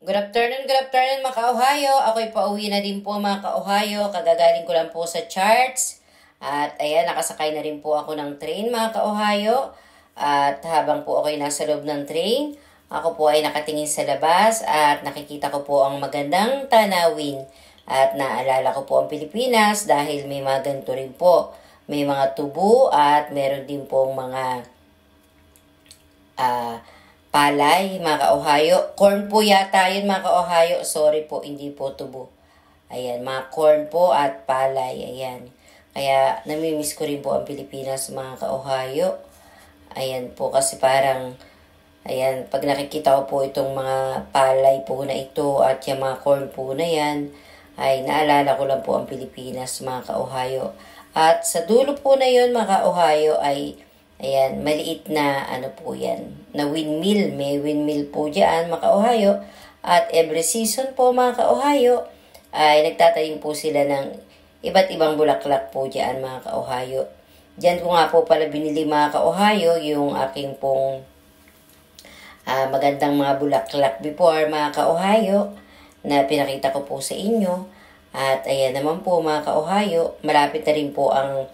Good afternoon mga ka-Ohio. Ako'y pauwi na din po mga ka-Ohio. Kagagaling ko lang po sa charts. At ayan, nakasakay na rin po ako ng train mga ka-Ohio. At habang po ako'y nasa loob ng train, ako po ay nakatingin sa labas at nakikita ko po ang magandang tanawin. At naalala ko po ang Pilipinas dahil may mga ganito rin po. May mga tubo at meron din pong mga palay, mga ka-Ohio. Corn po yata yun, mga ka-Ohio. Sorry po, hindi po tubo. Ayan, mga corn po at palay. Ayan. Kaya, namimiss ko rin po ang Pilipinas, mga ka-Ohio. Ayan po, kasi parang, ayan, pag nakikita ko po itong mga palay po na ito at yung mga corn po na yan, ay naalala ko lang po ang Pilipinas, mga ka-Ohio. At sa dulo po na yun, mga ka-Ohio, ay ayan, maliit na ano po yan, na windmill. May windmill po dyan, mga ka-Ohio. At every season po, mga ka-Ohio, ay nagtatanim po sila ng iba't ibang bulaklak po dyan, mga ka-Ohio. Diyan ko nga po pala binili, mga ka-Ohio, yung aking pong magandang mga bulaklak before, mga ka-Ohio, na pinakita ko po sa inyo. At ayan naman po, mga ka-Ohio, malapit na rin po ang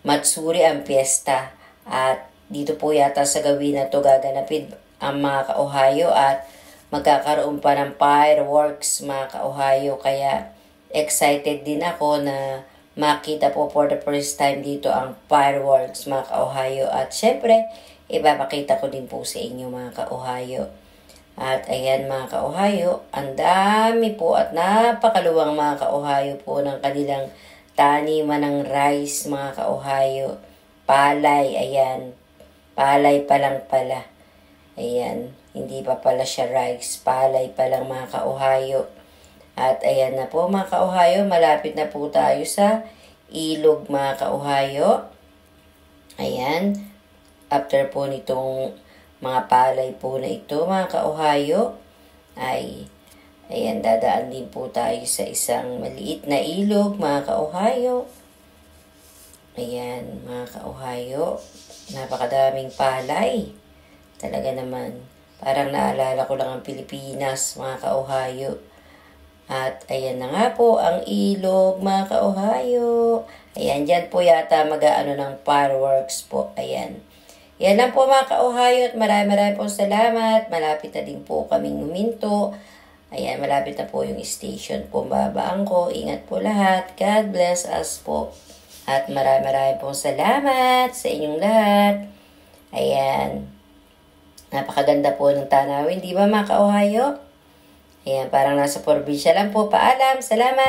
Matsuri, ang piyesta. At dito po yata sa gawin na to gaganapin ang mga ka-Ohio at magkakaroon pa ng fireworks, mga ka-Ohio. Kaya excited din ako na makita po for the first time dito ang fireworks, mga ka-Ohio. At syempre, ipapakita ko din po sa inyo, mga ka-Ohio. At ayan, mga ka-Ohio, ang dami po at napakaluwang, mga ka-Ohio po ng kanilang taniman ng rice, mga ka-Ohio. Palay, ayan. Palay pa lang pala. Ayan, hindi pa pala siya rice. Palay pa lang, mga ka-Ohio. At ayan na po, mga ka-Ohio, malapit na po tayo sa ilog, mga ka-Ohio. Ayan. After po nitong mga palay po na ito, mga ka-Ohio, ay ayan, dadaan din po tayo sa isang maliit na ilog, mga ka-Ohio. Ayan, mga ka-Ohio, napakadaming palay. Talaga naman, parang naalala ko lang ang Pilipinas, mga ka-Ohio. At ayan na nga po ang ilog, mga ka-Ohio. Ayan, dyan po yata mag-aano ng fireworks po. Ayan. Yan lang po, mga ka-Ohio, at marami po salamat. Malapit na din po kaming huminto. Ayan, malapit na po yung station po. Babaan ko. Ingat po lahat. God bless us po. At marami pong salamat sa inyong lahat. Ayan. Napakaganda po ng tanawin. Di ba, mga ka-Ohio? Ayan, parang nasa probinsya lang po. Paalam. Salamat.